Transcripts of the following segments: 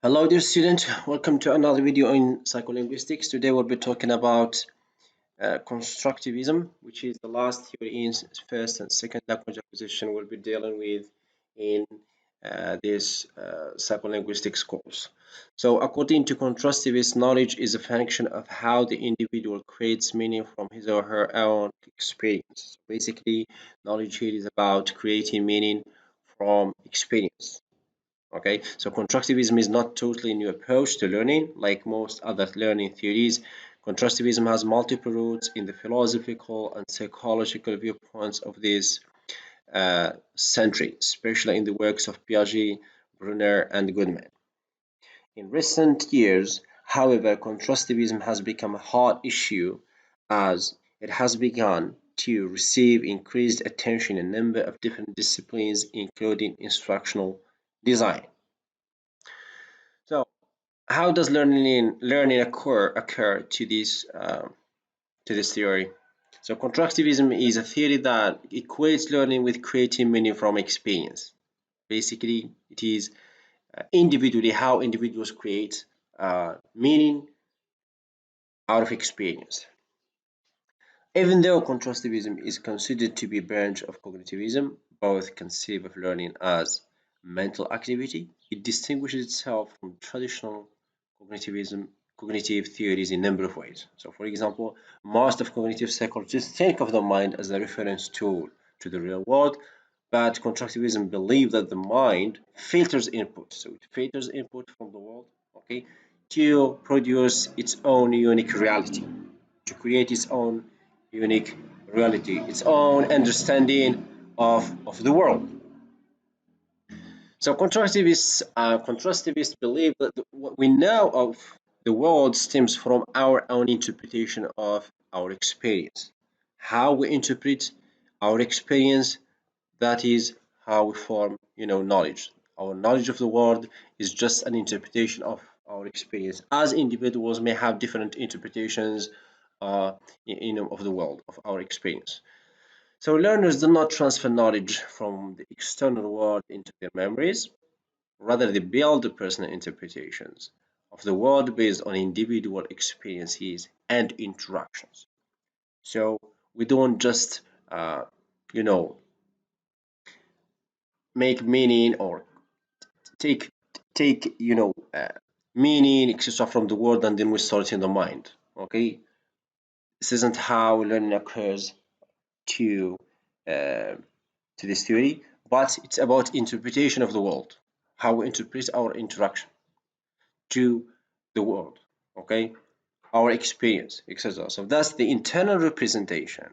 Hello dear student, welcome to another video in Psycholinguistics. Today we'll be talking about Constructivism, which is the last theory in first and second language acquisition we'll be dealing with in this Psycholinguistics course. So according to Constructivist, knowledge is a function of how the individual creates meaning from his or her own experience. Basically, knowledge here is about creating meaning from experience. Okay, so constructivism is not totally new approach to learning. Like most other learning theories, constructivism has multiple roots in the philosophical and psychological viewpoints of this century, especially in the works of Piaget, Brunner, and Goodman. In recent years, however, constructivism has become a hot issue as it has begun to receive increased attention in a number of different disciplines, including instructional design. So, how does learning occur to this theory? So constructivism is a theory that equates learning with creating meaning from experience. Basically, it is individually how individuals create meaning out of experience. Even though constructivism is considered to be a branch of cognitivism, both conceive of learning as mental activity, it distinguishes itself from traditional cognitivism, cognitive theories in a number of ways. So, for example, most of cognitive psychologists think of the mind as a reference tool to the real world, but constructivism believes that the mind filters input. So it filters input from the world, okay, to produce its own unique reality, to create its own unique reality, its own understanding of the world. So constructivists believe that what we know of the world stems from our own interpretation of our experience. How we interpret our experience, that is how we form, knowledge. Our knowledge of the world is just an interpretation of our experience. As individuals may have different interpretations, of the world, of our experience. So learners do not transfer knowledge from the external world into their memories. Rather, they build personal interpretations of the world based on individual experiences and interactions. So we don't just, you know, make meaning or take take meaning etc from the world and then we store it in the mind. Okay, this isn't how learning occurs to uh, to this theory, but it's about interpretation of the world, how we interpret our interaction to the world, okay, our experience, etc. So that's the internal representation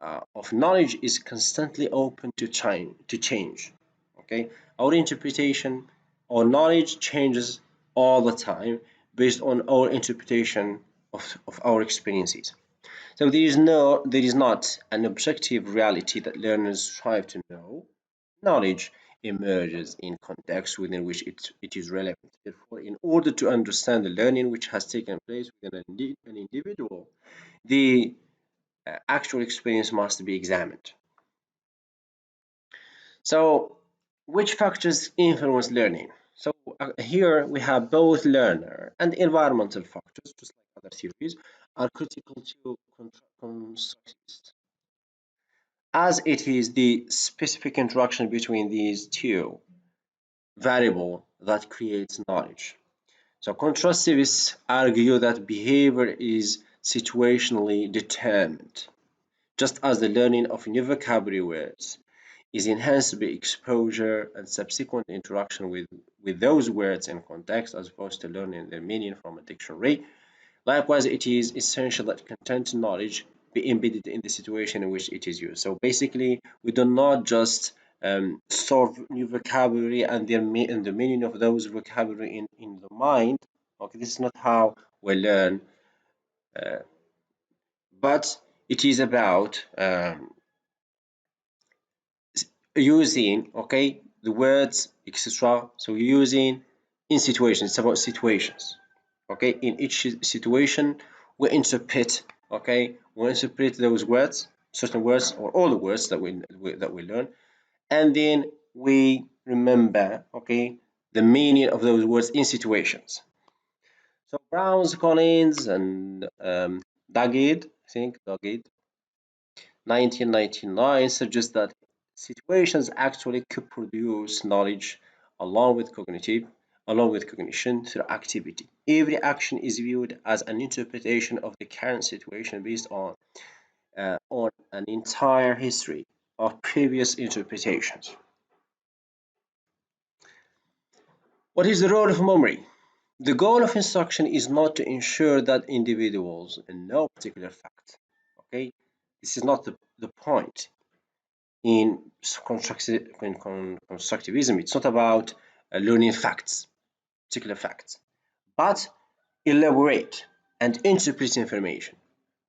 of knowledge is constantly open to change. Okay, our interpretation or knowledge changes all the time based on our interpretation of our experiences. So there is not an objective reality that learners strive to know. Knowledge emerges in context within which it is relevant. Therefore, in order to understand the learning which has taken place within an individual, the actual experience must be examined. So, which factors influence learning? So, here we have both learner and environmental factors, just like other theories, are critical to constructivists, as it is the specific interaction between these two variables that creates knowledge. So, constructivists argue that behavior is situationally determined, just as the learning of new vocabulary words is enhanced by exposure and subsequent interaction with those words in context as opposed to learning their meaning from a dictionary. Likewise, it is essential that content knowledge be embedded in the situation in which it is used. So basically, we do not just store new vocabulary and the meaning of those vocabulary in the mind. Okay, this is not how we learn, uh, but it is about using, okay, the words etc. So using in situations, it's about situations. Okay, in each situation we interpret, okay, we interpret those words, certain words or all the words that we learn, and then we remember, okay, the meaning of those words in situations. So Browns, Collins, and Daggett, I think Daggett, 1999 suggests that situations actually could produce knowledge along with cognition through activity. Every action is viewed as an interpretation of the current situation based on an entire history of previous interpretations. What is the role of memory? The goal of instruction is not to ensure that individuals know particular fact. Okay, this is not the point. In constructivism, it's not about learning facts, particular facts, but elaborate and interpret information.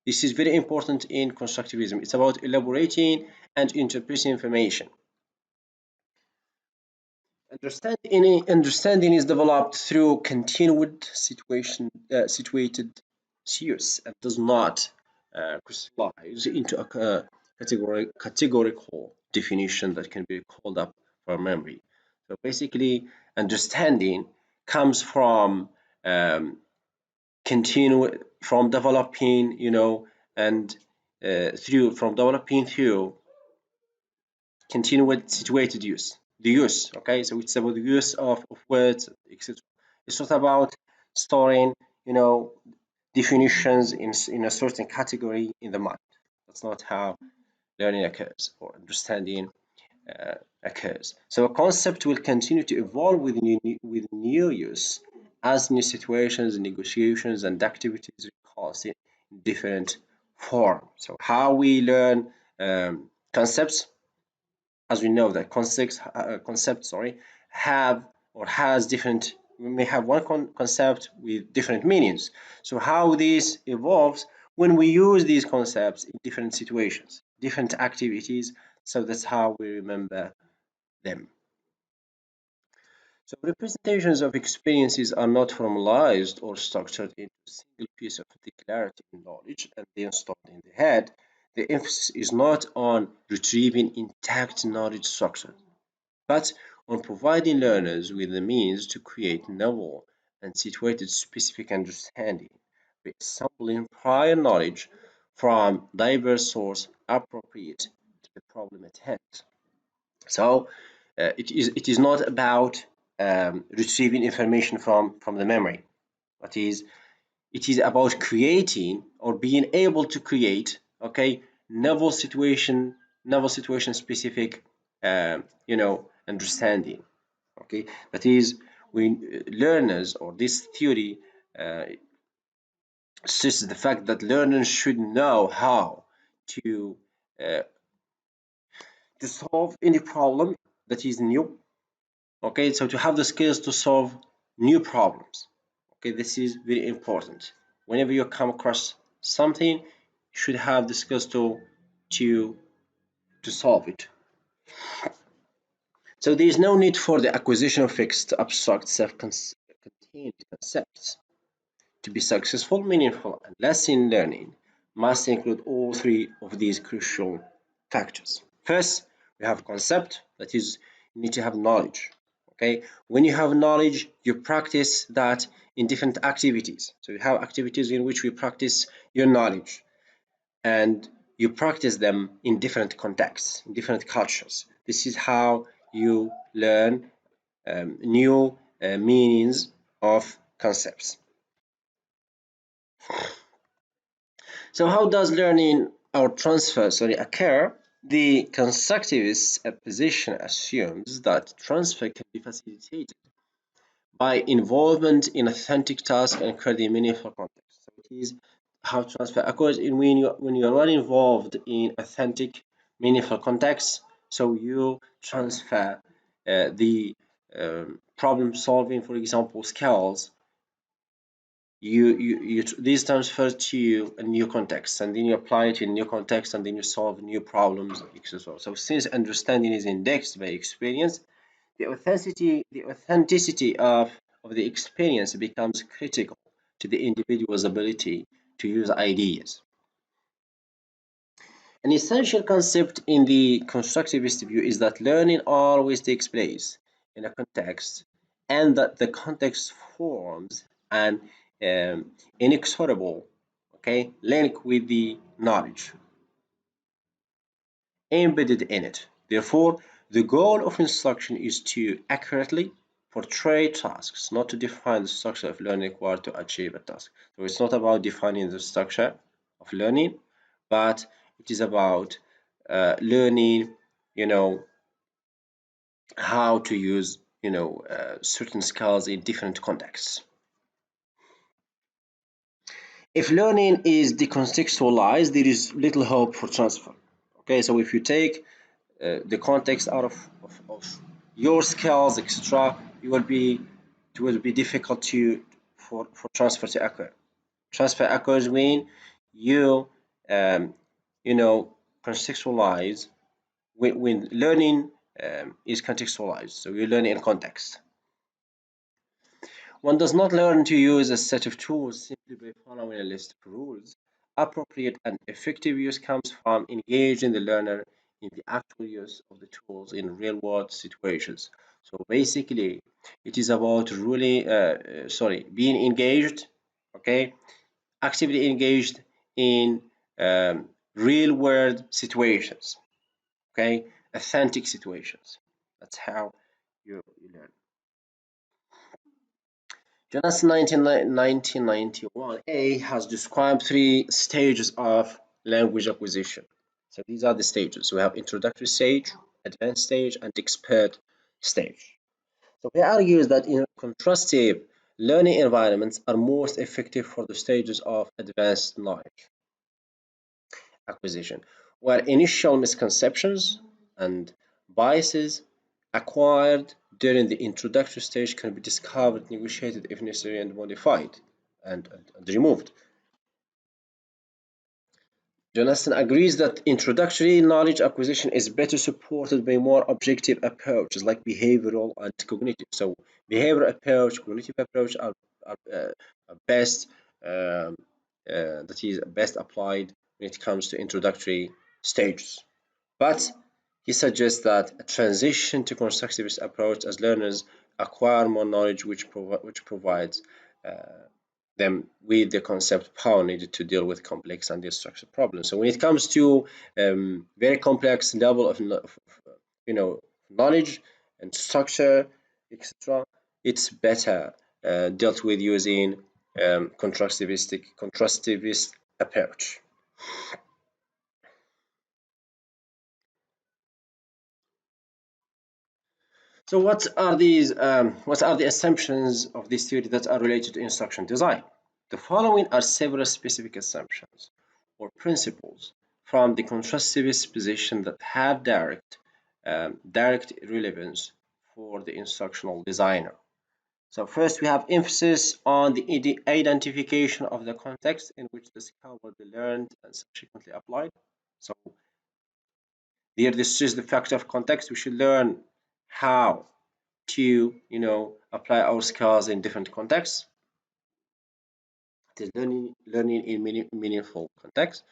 This is very important in constructivism. It's about elaborating and interpreting information. Understanding is developed through continued situated use and does not crystallize into a categorical definition that can be called up for memory. So basically, understanding comes from from developing, and from developing through continued situated use. The use, okay? So it's about the use of words, etc. It's not about storing, you know, definitions in a certain category in the mind. That's not how learning occurs or understanding occurs. So a concept will continue to evolve with new use as new situations, negotiations, and activities recall in different forms. So how we learn concepts, as we know that concepts have or has different, we may have one concept with different meanings. So how this evolves when we use these concepts in different situations, different activities, so that's how we remember them. So representations of experiences are not formalized or structured into a single piece of declarative knowledge and then stored in the head. The emphasis is not on retrieving intact knowledge structure, but on providing learners with the means to create novel and situated specific understanding by assembling prior knowledge from diverse sources appropriate to the problem at hand. So it is not about retrieving information from the memory, but it is about creating or being able to create, okay, novel situation specific understanding. Okay, that is, we learners, or this theory stresses the fact that learners should know how to uh, to solve any problem that is new. Okay, so to have the skills to solve new problems. Okay, this is very important. Whenever you come across something, you should have the skills to to solve it. So there is no need for the acquisition of fixed, abstract, self-contained concepts. To be successful, meaningful, and lasting learning must include all three of these crucial factors. First, we have concept, that is, you need to have knowledge. Okay, when you have knowledge, you practice that in different activities. So you have activities in which we practice your knowledge, and you practice them in different contexts, in different cultures. This is how you learn new meanings of concepts. So how does learning or transfer occur? The constructivist position assumes that transfer can be facilitated by involvement in authentic task and creating meaningful context. So it is how transfer occurs in when you are not involved in authentic, meaningful context. So you transfer the problem solving, for example, skills. These transfer to a new context, and then you apply it in new context, and then you solve new problems, etc. So since understanding is indexed by experience, the authenticity of the experience becomes critical to the individual's ability to use ideas. An essential concept in the constructivist view is that learning always takes place in a context and that the context forms an inexorable, okay, link with the knowledge embedded in it. Therefore, the goal of instruction is to accurately portray tasks, not to define the structure of learning required to achieve a task. So it's not about defining the structure of learning, but it is about learning, you know, how to use, certain skills in different contexts. If learning is decontextualized, there is little hope for transfer. Okay, so if you take the context out of your skills, etc., it will be difficult for transfer to occur. Transfer occurs when you um, you know contextualize when learning is contextualized. So you learn in context. One does not learn to use a set of tools simply by following a list of rules. Appropriate and effective use comes from engaging the learner in the actual use of the tools in real-world situations. So basically, it is about really, being engaged, okay, actively engaged in real-world situations, okay, authentic situations. That's how you learn. Jonas 1991A has described three stages of language acquisition. So these are the stages. We have introductory stage, advanced stage, and expert stage. So he argues that in contrastive learning environments are most effective for the stages of advanced knowledge acquisition, where initial misconceptions and biases acquired during the introductory stage can be discovered, negotiated if necessary, and modified and removed. Jonathan agrees that introductory knowledge acquisition is better supported by more objective approaches like behavioral and cognitive. So, behavioral approach, cognitive approach are best that is best applied when it comes to introductory stages. But he suggests that a transition to constructivist approach as learners acquire more knowledge, which provides them with the concept power needed to deal with complex and destructive problems. So when it comes to very complex level of knowledge and structure, etc., it's better dealt with using constructivist approach. So what are the assumptions of this theory that are related to instruction design? The following are several specific assumptions or principles from the constructivist position that have direct relevance for the instructional designer. So first we have emphasis on the identification of the context in which the skill will be learned and subsequently applied. So there, this is the factor of context. We should learn how to apply our skills in different contexts. It is learning in meaningful context.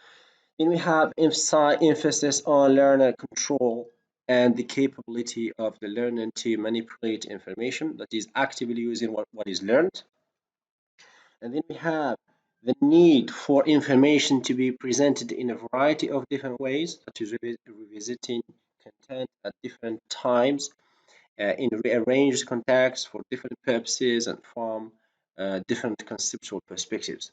Then we have emphasis on learner control and the capability of the learner to manipulate information, that is actively using what is learned. And then we have the need for information to be presented in a variety of different ways, that is revisiting content at different times in rearranged contexts for different purposes and from different conceptual perspectives,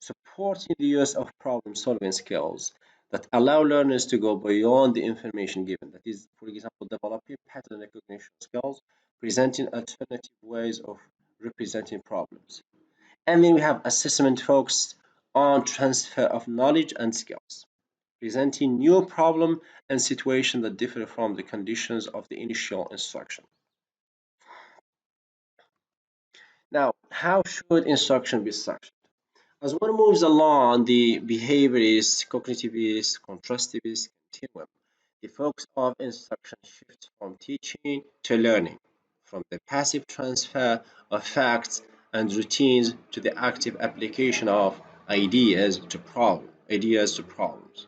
supporting the use of problem-solving skills that allow learners to go beyond the information given. That is, for example, developing pattern recognition skills, presenting alternative ways of representing problems. And then we have assessment focused on transfer of knowledge and skills, presenting new problem and situation that differ from the conditions of the initial instruction. Now, how should instruction be structured? As one moves along the behaviorist, cognitivist, constructivist continuum, the focus of instruction shifts from teaching to learning, from the passive transfer of facts and routines to the active application of ideas to problems.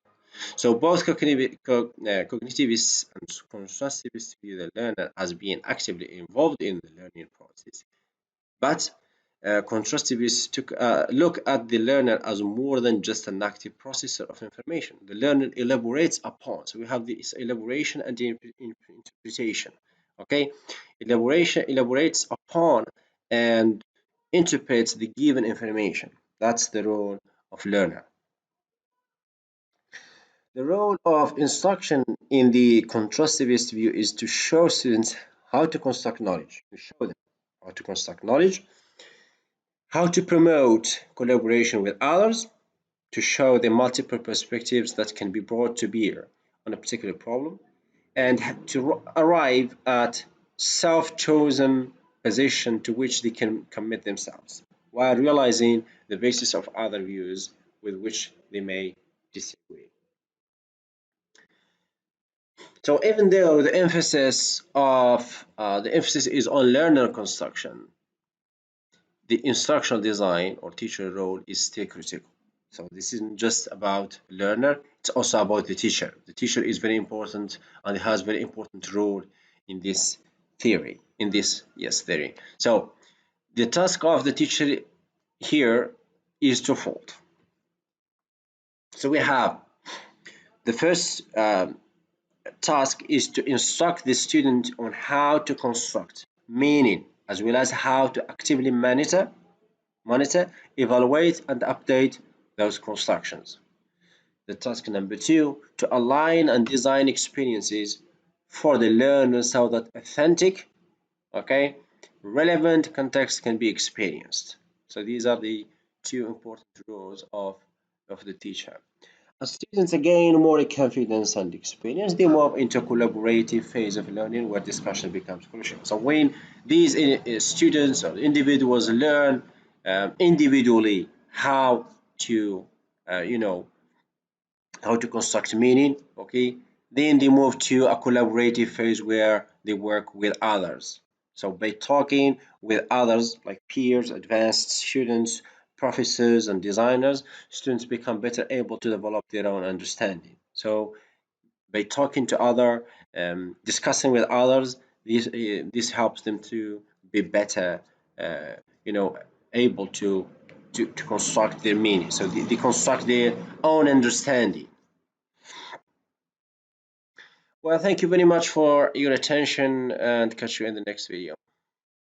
So both cognitivists and constructivists view the learner as being actively involved in the learning process. But constructivists took a look at the learner as more than just an active processor of information. The learner elaborates upon. So we have this elaboration and the interpretation. Okay, elaboration elaborates upon and interprets the given information. That's the role of learner. The role of instruction in the constructivist view is to show students how to construct knowledge, to show them how to construct knowledge, how to promote collaboration with others, to show the multiple perspectives that can be brought to bear on a particular problem, and to arrive at self-chosen position to which they can commit themselves, while realizing the basis of other views with which they may disagree. So even though the emphasis is on learner construction, the instructional design or teacher role is still critical. So this isn't just about learner, it's also about the teacher. The teacher is very important and has very important role in this theory, in this theory. So the task of the teacher here is twofold. So we have the first task is to instruct the student on how to construct meaning as well as how to actively monitor, evaluate, and update those constructions. The task number two, to align and design experiences for the learner so that authentic, okay, relevant context can be experienced. So these are the two important roles of the teacher. As students gain more confidence and experience, they move into a collaborative phase of learning where discussion becomes crucial. So when these students or individuals learn individually how to, you know, how to construct meaning, okay, then they move to a collaborative phase where they work with others. So by talking with others like peers, advanced students, professors, and designers, students become better able to develop their own understanding. So by talking to other, discussing with others, this helps them to be better, uh, you know, able to construct their meaning. So they construct their own understanding. Well, thank you very much for your attention and catch you in the next video.